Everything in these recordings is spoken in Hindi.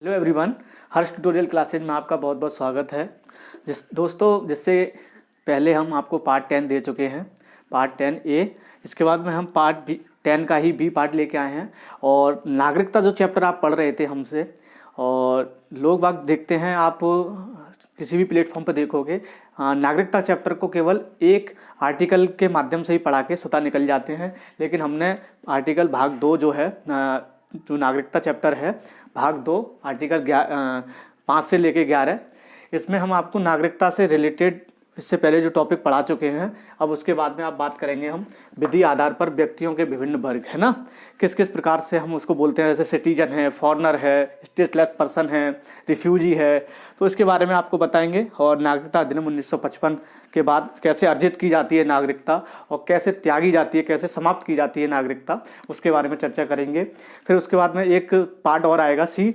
हेलो एवरीवन, हर्ष ट्यूटोरियल क्लासेज में आपका बहुत बहुत स्वागत है। जिससे पहले हम आपको पार्ट 10 दे चुके हैं, पार्ट 10 ए। इसके बाद में हम पार्ट 10 का ही बी पार्ट लेके आए हैं। और नागरिकता जो चैप्टर आप पढ़ रहे थे हमसे, और लोग बाग देखते हैं, आप किसी भी प्लेटफॉर्म पर देखोगे नागरिकता चैप्टर को केवल एक आर्टिकल के माध्यम से ही पढ़ा के स्वतः निकल जाते हैं। लेकिन हमने आर्टिकल भाग 2 जो है, जो नागरिकता चैप्टर है भाग 2 आर्टिकल 5 से लेके 11, इसमें हम आपको नागरिकता से रिलेटेड इससे पहले जो टॉपिक पढ़ा चुके हैं। अब उसके बाद में आप बात करेंगे हम विधि आधार पर व्यक्तियों के विभिन्न वर्ग, है ना, किस किस प्रकार से हम उसको बोलते हैं। जैसे सिटीजन है, फॉरेनर है, स्टेटलेस पर्सन है, रिफ्यूजी है, तो इसके बारे में आपको बताएंगे। और नागरिकता अधिनियम 1955 के बाद कैसे अर्जित की जाती है नागरिकता, और कैसे त्यागी जाती है, कैसे समाप्त की जाती है नागरिकता, उसके बारे में चर्चा करेंगे। फिर उसके बाद में एक पार्ट और आएगा, सी,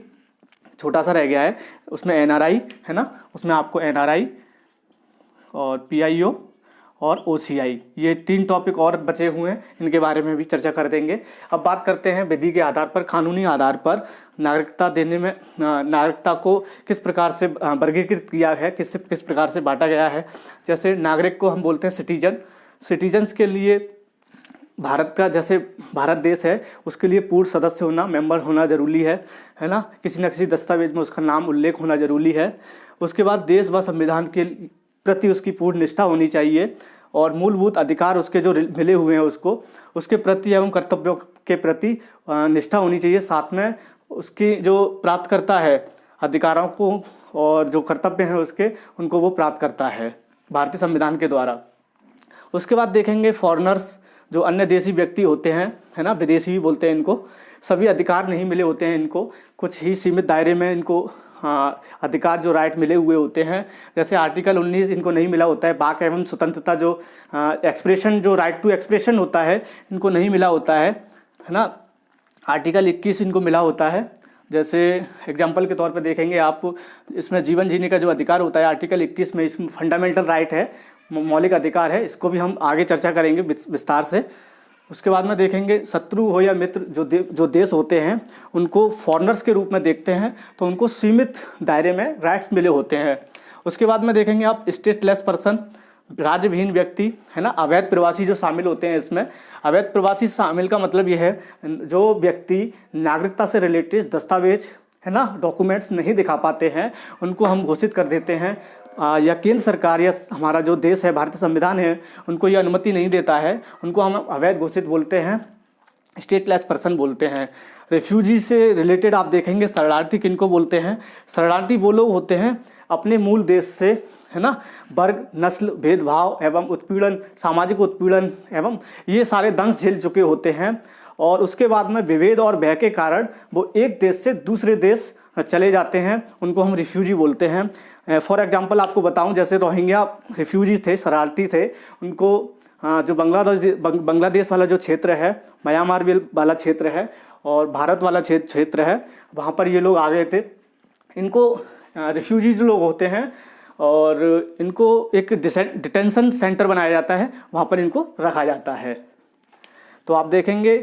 छोटा सा रह गया है, उसमें एनआरआई है ना, उसमें आपको एनआरआई और पीआईओ और ओसीआई, ये 3 टॉपिक और बचे हुए हैं, इनके बारे में भी चर्चा कर देंगे। अब बात करते हैं विधि के आधार पर, कानूनी आधार पर नागरिकता देने में नागरिकता को किस प्रकार से वर्गीकृत किया है, किस प्रकार से बांटा गया है। जैसे नागरिक को हम बोलते हैं सिटीजन। सिटीजन्स के लिए भारत का, जैसे भारत देश है, उसके लिए पूर्ण सदस्य होना, मेंबर होना जरूरी है ना, किसी न किसी दस्तावेज में उसका नाम उल्लेख होना जरूरी है। उसके बाद देश व संविधान के प्रति उसकी पूर्ण निष्ठा होनी चाहिए, और मूलभूत अधिकार उसके जो मिले हुए हैं उसके प्रति एवं कर्तव्यों के प्रति निष्ठा होनी चाहिए। साथ में उसकी जो प्राप्त करता है अधिकारों को और जो कर्तव्य हैं उसके, उनको वो प्राप्त करता है भारतीय संविधान के द्वारा। उसके बाद देखेंगे फॉरेनर्स, जो अन्य देशी व्यक्ति होते हैं, है ना, विदेशी भी बोलते हैं इनको। सभी अधिकार नहीं मिले होते हैं इनको, कुछ ही सीमित दायरे में इनको अधिकार, जो राइट मिले हुए होते हैं। जैसे आर्टिकल 19 इनको नहीं मिला होता है, वाक एवं स्वतंत्रता, जो एक्सप्रेशन, जो राइट टू एक्सप्रेशन होता है, इनको नहीं मिला होता है ना। आर्टिकल 21 इनको मिला होता है। जैसे एग्जाम्पल के तौर पे देखेंगे आप, इसमें जीवन जीने का जो अधिकार होता है आर्टिकल 21 में, इसमें फंडामेंटल राइट है, मौलिक अधिकार है। इसको भी हम आगे चर्चा करेंगे विस्तार से। उसके बाद में देखेंगे शत्रु हो या मित्र, जो देश होते हैं उनको फॉरेनर्स के रूप में देखते हैं, तो उनको सीमित दायरे में राइट्स मिले होते हैं। उसके बाद में देखेंगे आप स्टेटलेस पर्सन, राज्य विहीन व्यक्ति, है ना, अवैध प्रवासी जो शामिल होते हैं इसमें। अवैध प्रवासी शामिल का मतलब यह है, जो व्यक्ति नागरिकता से रिलेटेड दस्तावेज, है ना, डॉक्यूमेंट्स नहीं दिखा पाते हैं, उनको हम घोषित कर देते हैं, या केंद्र सरकार या हमारा जो देश है, भारतीय संविधान है, उनको ये अनुमति नहीं देता है, उनको हम अवैध घोषित बोलते हैं, स्टेटलेस पर्सन बोलते हैं। रेफ्यूजी से रिलेटेड आप देखेंगे शरणार्थी किनको बोलते हैं। शरणार्थी वो लोग होते हैं अपने मूल देश से, है ना, वर्ग, नस्ल भेदभाव एवं उत्पीड़न, सामाजिक उत्पीड़न एवं ये सारे दंश झेल चुके होते हैं, और उसके बाद में विभेद और भय के कारण वो एक देश से दूसरे देश चले जाते हैं, उनको हम रिफ्यूजी बोलते हैं। फॉर एग्जांपल आपको बताऊं, जैसे रोहिंग्या रिफ्यूजी थे, शरणार्थी थे, उनको जो बांग्लादेश वाला जो क्षेत्र है, म्यांमार वाला क्षेत्र है, और भारत वाला क्षेत्र है, वहाँ पर ये लोग आ गए थे। इनको रिफ्यूजी जो लोग होते हैं, और इनको एक डिटेंशन सेंटर बनाया जाता है, वहाँ पर इनको रखा जाता है। तो आप देखेंगे,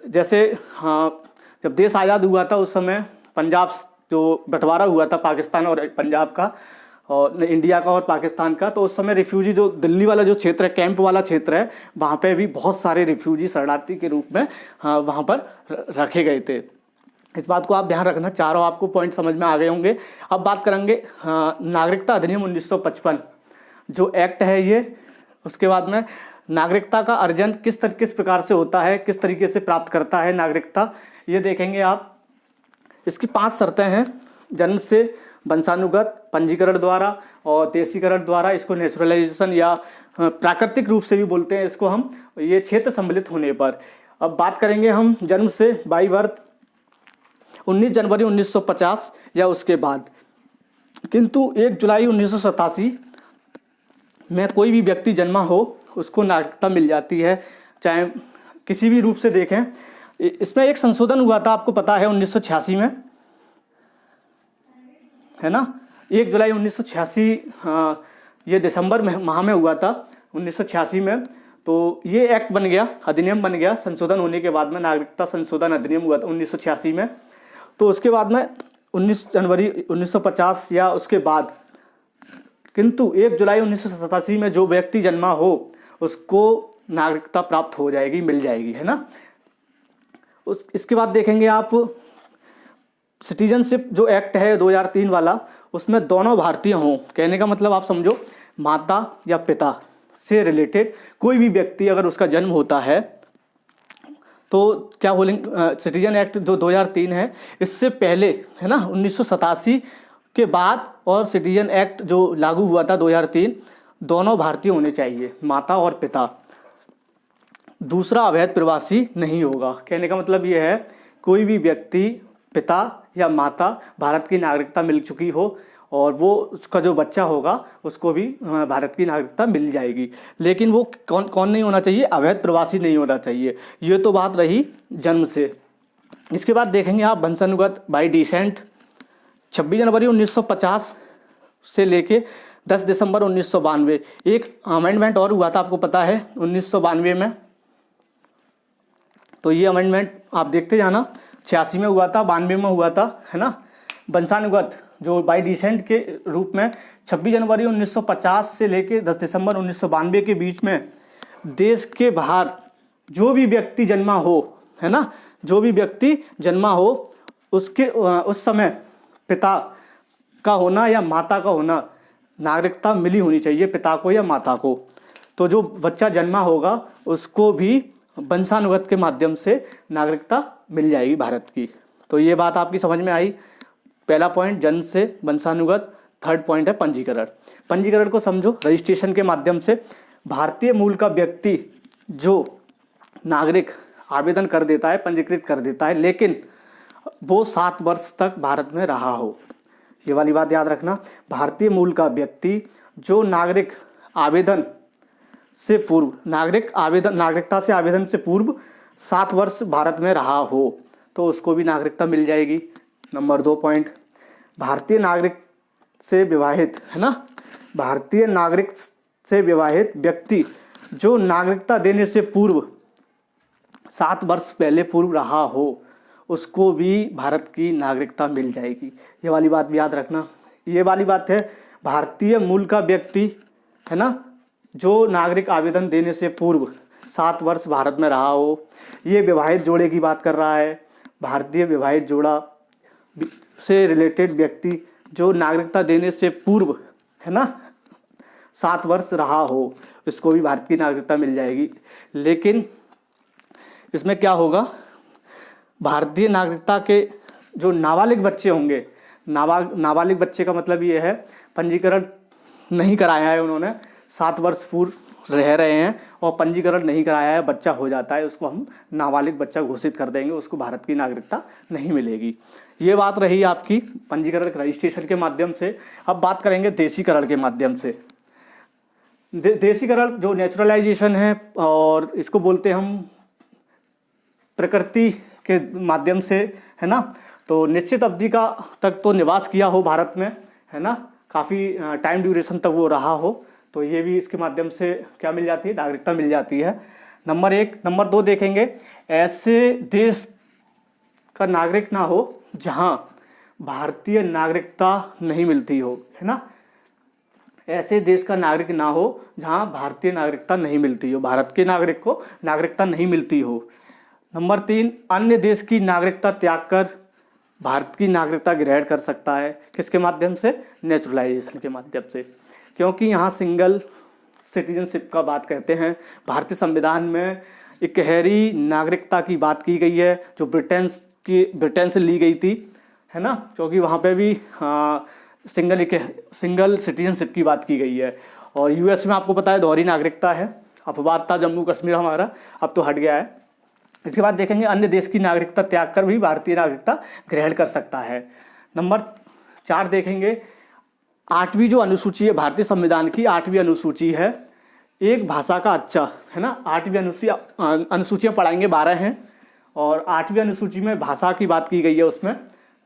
जैसे जब देश आज़ाद हुआ था उस समय पंजाब, जो बंटवारा हुआ था पाकिस्तान और पंजाब का, और इंडिया का और पाकिस्तान का, तो उस समय रिफ्यूजी, जो दिल्ली वाला जो क्षेत्र है, कैंप वाला क्षेत्र है, वहाँ पे भी बहुत सारे रिफ्यूजी शरणार्थी के रूप में वहाँ पर रखे गए थे। इस बात को आप ध्यान रखना, चारों आपको पॉइंट समझ में आ गए होंगे। अब बात करेंगे नागरिकता अधिनियम 1955 जो एक्ट है ये। उसके बाद में नागरिकता का अर्जन किस प्रकार से होता है, किस तरीके से प्राप्त करता है नागरिकता, ये देखेंगे आप। इसकी 5 शर्तें हैं। जन्म से, वंशानुगत, पंजीकरण द्वारा और देशीकरण द्वारा, इसको नेचुरलाइजेशन या प्राकृतिक रूप से भी बोलते हैं इसको हम, ये क्षेत्र सम्मिलित होने पर। अब बात करेंगे हम जन्म से, बाई बर्थ 19 जनवरी 1950 या उसके बाद, किंतु 1 जुलाई 1987 में कोई भी व्यक्ति जन्मा हो उसको नागरिकता मिल जाती है, चाहे किसी भी रूप से देखें। इसमें एक संशोधन हुआ था, आपको पता है, 1986 में, है ना, 1 जुलाई 1986, ये दिसंबर माह में हुआ था 1986 में। तो ये एक्ट बन गया, अधिनियम बन गया, संशोधन होने के बाद में नागरिकता संशोधन अधिनियम हुआ था 1986 में। तो उसके बाद में 19 जनवरी 1950 या उसके बाद, किंतु 1 जुलाई 1987 में जो व्यक्ति जन्मा हो उसको नागरिकता प्राप्त हो जाएगी, मिल जाएगी, है ना। इसके बाद देखेंगे आप सिटीजनशिप जो एक्ट है 2003 वाला, उसमें दोनों भारतीय हों, कहने का मतलब आप समझो माता या पिता से रिलेटेड कोई भी व्यक्ति अगर उसका जन्म होता है तो क्या बोलेंगे, सिटीजन एक्ट जो 2003 है इससे पहले, है ना, 1987 के बाद और सिटीजन एक्ट जो लागू हुआ था 2003, दोनों भारतीय होने चाहिए, माता और पिता। दूसरा अवैध प्रवासी नहीं होगा, कहने का मतलब ये है कोई भी व्यक्ति पिता या माता भारत की नागरिकता मिल चुकी हो और वो उसका जो बच्चा होगा उसको भी भारत की नागरिकता मिल जाएगी, लेकिन वो कौन नहीं होना चाहिए, अवैध प्रवासी नहीं होना चाहिए। ये तो बात रही जन्म से। इसके बाद देखेंगे आप वंशानुगत बाय डिसेंट। 26 जनवरी 1950 से लेके 10 दिसंबर 1992 एक अमेंडमेंट और हुआ था, आपको पता है 1992 में। तो ये अमेंडमेंट आप देखते जाना, 86 में हुआ था, 92 में हुआ था, है ना। वंशानुगत जो बाय डिसेंट के रूप में 26 जनवरी 1950 से लेके 10 दिसंबर 1992 के बीच में देश के बाहर जो भी व्यक्ति जन्मा हो, है ना, जो भी व्यक्ति जन्मा हो उसके उस समय पिता का होना या माता का होना, नागरिकता मिली होनी चाहिए पिता को या माता को। तो जो बच्चा जन्मा होगा उसको भी वंशानुगत के माध्यम से नागरिकता मिल जाएगी भारत की। तो ये बात आपकी समझ में आई। पहला पॉइंट जन्म से वंशानुगत, थर्ड पॉइंट है पंजीकरण। पंजीकरण को समझो, रजिस्ट्रेशन के माध्यम से भारतीय मूल का व्यक्ति जो नागरिक आवेदन कर देता है, पंजीकृत कर देता है, लेकिन वो 7 वर्ष तक भारत में रहा हो। ये वाली बात याद रखना, भारतीय मूल का व्यक्ति जो नागरिक आवेदन से पूर्व, नागरिकता से आवेदन से पूर्व 7 वर्ष भारत में रहा हो तो उसको भी नागरिकता मिल जाएगी। नंबर 2 पॉइंट, भारतीय नागरिक से विवाहित, है ना, भारतीय नागरिक से विवाहित व्यक्ति जो नागरिकता देने से पूर्व 7 वर्ष पहले पूर्व रहा हो उसको भी भारत की नागरिकता मिल जाएगी। ये वाली बात भी याद रखना। ये वाली बात है भारतीय मूल का व्यक्ति, है ना, जो नागरिक आवेदन देने से पूर्व 7 वर्ष भारत में रहा हो। ये विवाहित जोड़े की बात कर रहा है, भारतीय विवाहित जोड़ा से रिलेटेड व्यक्ति जो नागरिकता देने से पूर्व, है ना, 7 वर्ष रहा हो, इसको भी भारत की नागरिकता मिल जाएगी। लेकिन इसमें क्या होगा, भारतीय नागरिकता के जो नाबालिग बच्चे होंगे, नाबालिग बच्चे का मतलब ये है पंजीकरण नहीं कराया है उन्होंने, 7 वर्ष पूर्व रह रहे हैं और पंजीकरण नहीं कराया है, बच्चा हो जाता है, उसको हम नाबालिग बच्चा घोषित कर देंगे, उसको भारत की नागरिकता नहीं मिलेगी। ये बात रही आपकी पंजीकरण रजिस्ट्रेशन के माध्यम से। अब बात करेंगे देशीकरण के माध्यम से। देशीकरण जो नेचुरलाइजेशन है और इसको बोलते हैं हम प्रकृति के माध्यम से, है ना। तो निश्चित अवधि का तक तो निवास किया हो भारत में, है ना, काफ़ी टाइम ड्यूरेशन तक वो रहा हो, तो ये भी इसके माध्यम से क्या मिल जाती है, नागरिकता मिल जाती है। नंबर 1। नंबर 2 देखेंगे, ऐसे देश का नागरिक ना हो जहां भारतीय नागरिकता नहीं मिलती हो, है ना, ऐसे देश का नागरिक ना हो जहां भारतीय नागरिकता नहीं मिलती हो, भारत के नागरिक को नागरिकता नहीं मिलती हो। नंबर 3, अन्य देश की नागरिकता त्याग कर भारत की नागरिकता ग्रहण कर सकता है, किसके माध्यम से, नेचुरलाइजेशन के माध्यम से, क्योंकि यहाँ सिंगल सिटीजनशिप का बात कहते हैं। भारतीय संविधान में इकहरी नागरिकता की बात की गई है जो ब्रिटेन से ली गई थी, है ना, क्योंकि वहाँ पे भी सिंगल सिटीजनशिप की बात की गई है। और यूएस में आपको पता है दोहरी नागरिकता है, अपवाद था जम्मू कश्मीर हमारा, अब तो हट गया है। इसके बाद देखेंगे अन्य देश की नागरिकता त्याग कर भी भारतीय नागरिकता ग्रहण कर सकता है। नंबर 4 देखेंगे, 8वीं जो अनुसूची है भारतीय संविधान की, 8वीं अनुसूची है एक भाषा का अच्छा, है ना। 8वीं अनुसूचियाँ पढ़ाएंगे, 12 हैं, और 8वीं अनुसूची में भाषा की बात की गई है। उसमें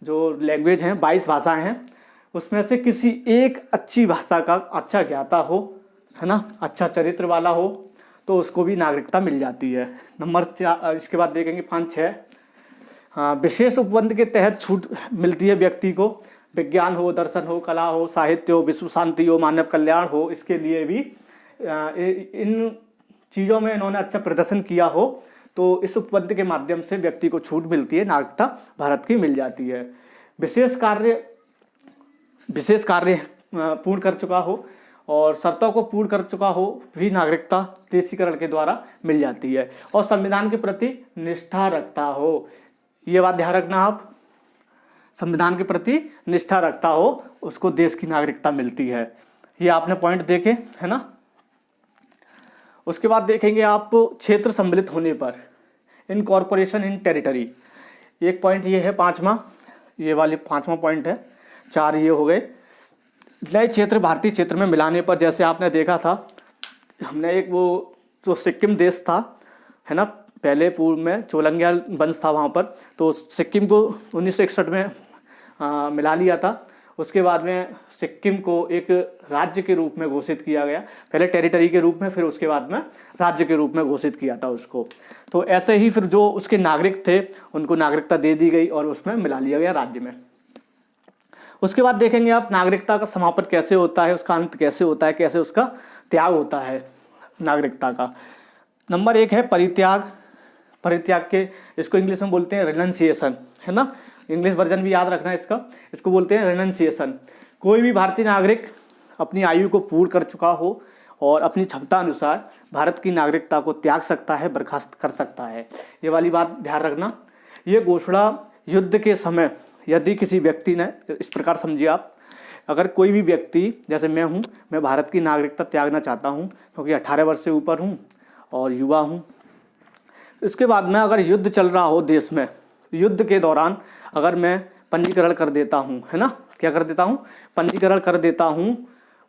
जो लैंग्वेज हैं 22 भाषाएं हैं, उसमें से किसी एक अच्छी भाषा का अच्छा ज्ञाता हो, है ना, अच्छा चरित्र वाला हो, तो उसको भी नागरिकता मिल जाती है। नंबर 4 इसके बाद देखेंगे 5-6 हाँ, विशेष उपबंध के तहत छूट मिलती है व्यक्ति को, विज्ञान हो, दर्शन हो, कला हो, साहित्य हो, विश्व शांति हो, मानव कल्याण हो, इसके लिए भी इन चीज़ों में इन्होंने अच्छा प्रदर्शन किया हो तो इस उपबंध के माध्यम से व्यक्ति को छूट मिलती है, नागरिकता भारत की मिल जाती है। विशेष कार्य पूर्ण कर चुका हो और शर्तों को पूर्ण कर चुका हो भी नागरिकता देशीकरण के द्वारा मिल जाती है। और संविधान के प्रति निष्ठा रखता हो, ये बात ध्यान रखना आप, संविधान के प्रति निष्ठा रखता हो उसको देश की नागरिकता मिलती है। ये आपने पॉइंट देखे है ना। उसके बाद देखेंगे आप क्षेत्र सम्मिलित होने पर, इनकॉर्पोरेशन इन टेरिटरी, एक पॉइंट ये है पांचवा, ये वाली पांचवा पॉइंट है, चार ये हो गए। नए क्षेत्र भारतीय क्षेत्र में मिलाने पर, जैसे आपने देखा था हमने एक वो जो सिक्किम देश था है ना, पहले पूर्व में चोलंग्याल वंश था वहाँ पर, तो सिक्किम को 1961 में मिला लिया था। उसके बाद में सिक्किम को एक राज्य के रूप में घोषित किया गया, पहले टेरिटरी के रूप में, फिर उसके बाद में राज्य के रूप में घोषित किया था उसको। तो ऐसे ही फिर जो उसके नागरिक थे उनको नागरिकता दे दी गई और उसमें मिला लिया गया राज्य में। उसके बाद देखेंगे आप नागरिकता का समापन कैसे होता है, उसका अंत कैसे होता है, कैसे उसका त्याग होता है नागरिकता का। नंबर एक है परित्याग। परित्याग के इसको इंग्लिश में बोलते हैं रिनंसिएशन, है ना, इंग्लिश वर्जन भी याद रखना है इसका, इसको बोलते हैं रिनंसिएशन। कोई भी भारतीय नागरिक अपनी आयु को पूर्ण कर चुका हो और अपनी क्षमता अनुसार भारत की नागरिकता को त्याग सकता है, बर्खास्त कर सकता है। ये वाली बात ध्यान रखना। ये घोषणा युद्ध के समय यदि किसी व्यक्ति ने, इस प्रकार समझिए आप, अगर कोई भी व्यक्ति, जैसे मैं हूँ, मैं भारत की नागरिकता त्यागना चाहता हूँ क्योंकि 18 वर्ष से ऊपर हूँ और युवा हूँ। इसके बाद में अगर युद्ध चल रहा हो देश में, युद्ध के दौरान अगर मैं पंजीकरण कर देता हूँ, है ना, क्या कर देता हूँ, पंजीकरण कर देता हूँ,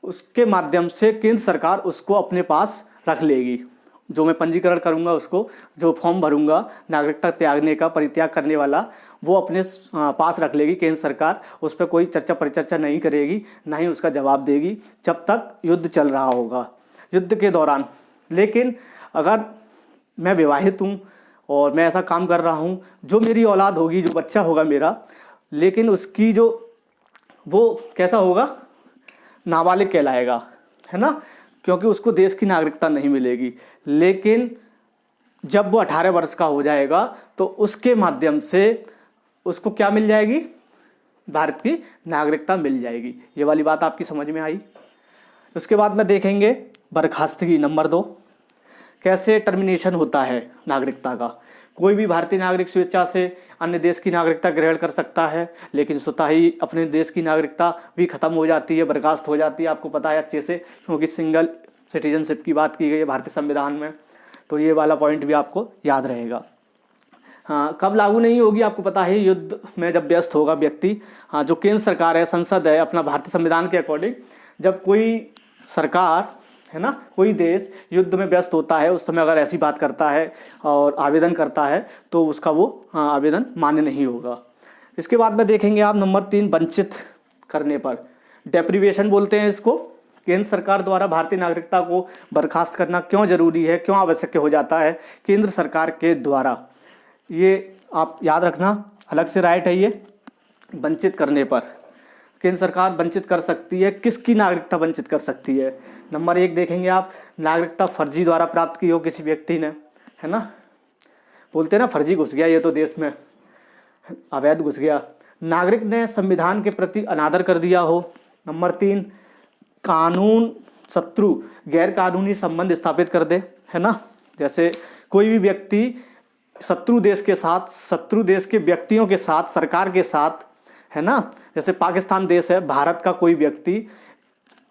उसके माध्यम से केंद्र सरकार उसको अपने पास रख लेगी। जो मैं पंजीकरण करूँगा, उसको जो फॉर्म भरूँगा नागरिकता त्यागने का, परित्याग करने वाला, वो अपने पास रख लेगी केंद्र सरकार। उस पर कोई चर्चा परिचर्चा नहीं करेगी, ना ही उसका जवाब देगी जब तक युद्ध चल रहा होगा, युद्ध के दौरान। लेकिन अगर मैं विवाहित हूँ और मैं ऐसा काम कर रहा हूँ, जो मेरी औलाद होगी, जो बच्चा होगा मेरा, लेकिन उसकी जो वो कैसा होगा, नाबालिग कहलाएगा, है ना, क्योंकि उसको देश की नागरिकता नहीं मिलेगी। लेकिन जब वो 18 वर्ष का हो जाएगा तो उसके माध्यम से उसको क्या मिल जाएगी, भारत की नागरिकता मिल जाएगी। ये वाली बात आपकी समझ में आई। उसके बाद में देखेंगे बर्खास्तगी, नंबर 2, कैसे टर्मिनेशन होता है नागरिकता का। कोई भी भारतीय नागरिक स्वेच्छा से अन्य देश की नागरिकता ग्रहण कर सकता है, लेकिन स्वतः ही अपने देश की नागरिकता भी खत्म हो जाती है, बर्खास्त हो जाती है। आपको पता है अच्छे से, क्योंकि सिंगल सिटीजनशिप की बात की गई है भारतीय संविधान में, तो ये वाला पॉइंट भी आपको याद रहेगा। हाँ, कब लागू नहीं होगी आपको पता है, युद्ध में जब व्यस्त होगा व्यक्ति। हाँ, जो केंद्र सरकार है, संसद है, अपना भारतीय संविधान के अकॉर्डिंग जब कोई सरकार, है ना, कोई देश युद्ध में व्यस्त होता है, उस समय अगर ऐसी बात करता है और आवेदन करता है तो उसका वो आवेदन मान्य नहीं होगा। इसके बाद में देखेंगे आप नंबर 3, वंचित करने पर, डेप्रीवेशन बोलते हैं इसको। केंद्र सरकार द्वारा भारतीय नागरिकता को बर्खास्त करना क्यों जरूरी है, क्यों आवश्यक हो जाता है केंद्र सरकार के द्वारा, ये आप याद रखना, अलग से राइट है ये। वंचित करने पर केंद्र सरकार वंचित कर सकती है, किसकी नागरिकता वंचित कर सकती है। नंबर 1 देखेंगे आप, नागरिकता फर्जी द्वारा प्राप्त की हो किसी व्यक्ति ने, है ना, बोलते हैं ना फर्जी घुस गया ये तो देश में, अवैध घुस गया। नागरिक ने संविधान के प्रति अनादर कर दिया हो। नंबर 3, कानून शत्रु गैर कानूनी संबंध स्थापित कर दे, है ना, जैसे कोई भी व्यक्ति शत्रु देश के साथ, शत्रु देश के व्यक्तियों के साथ, सरकार के साथ, है ना, जैसे पाकिस्तान देश है, भारत का कोई व्यक्ति,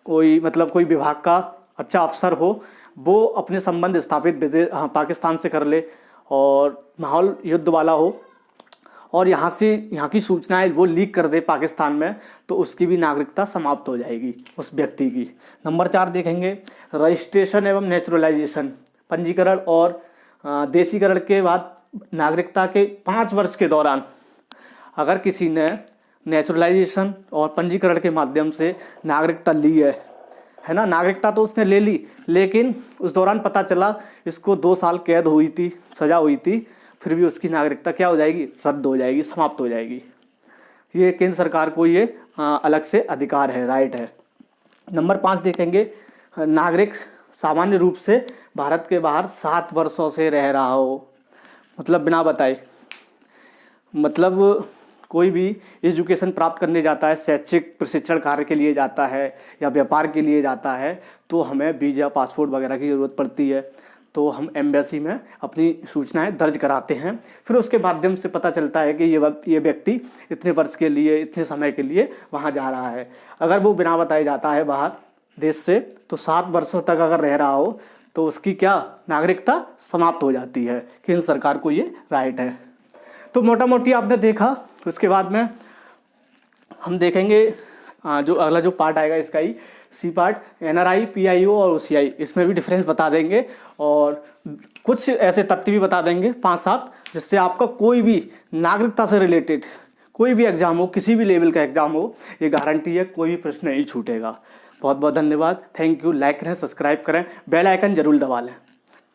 कोई मतलब कोई विभाग का अच्छा अफसर हो, वो अपने संबंध स्थापित पाकिस्तान से कर ले और माहौल युद्ध वाला हो और यहाँ की सूचनाएं वो लीक कर दे पाकिस्तान में, तो उसकी भी नागरिकता समाप्त हो जाएगी उस व्यक्ति की। नंबर 4 देखेंगे रजिस्ट्रेशन एवं नेचुरलाइजेशन, पंजीकरण और देशीकरण के बाद नागरिकता के 5 वर्ष के दौरान अगर किसी ने नेचुरलाइजेशन और पंजीकरण के माध्यम से नागरिकता ली है ना, नागरिकता तो उसने ले ली, लेकिन उस दौरान पता चला इसको 2 साल कैद हुई थी, सज़ा हुई थी, फिर भी उसकी नागरिकता क्या हो जाएगी, रद्द हो जाएगी, समाप्त हो जाएगी। ये केंद्र सरकार को ये अलग से अधिकार है, राइट है। नंबर 5 देखेंगे, नागरिक सामान्य रूप से भारत के बाहर 7 वर्षों से रह रहा हो, मतलब बिना बताए, मतलब कोई भी एजुकेशन प्राप्त करने जाता है, शैक्षिक प्रशिक्षण कार्य के लिए जाता है या व्यापार के लिए जाता है, तो हमें वीज़ा पासपोर्ट वगैरह की ज़रूरत पड़ती है। तो हम एम्बेसी में अपनी सूचनाएं दर्ज कराते हैं, फिर उसके माध्यम से पता चलता है कि ये व्यक्ति इतने वर्ष के लिए, इतने समय के लिए वहाँ जा रहा है। अगर वो बिना बताए जाता है बाहर देश से, तो 7 वर्षों तक अगर रह रहा हो तो उसकी क्या नागरिकता समाप्त हो जाती है। केंद्र सरकार को ये राइट है। तो मोटा मोटी आपने देखा। उसके बाद में हम देखेंगे जो अगला जो पार्ट आएगा इसका ही सी पार्ट, NRI, PIO और OCI, इसमें भी डिफरेंस बता देंगे और कुछ ऐसे तथ्य भी बता देंगे 5-7, जिससे आपका कोई भी नागरिकता से रिलेटेड कोई भी एग्जाम हो, किसी भी लेवल का एग्जाम हो, ये गारंटी है कोई भी प्रश्न नहीं छूटेगा। बहुत बहुत धन्यवाद, थैंक यू। लाइक करें, सब्सक्राइब करें, बेल आइकन जरूर दबा लें।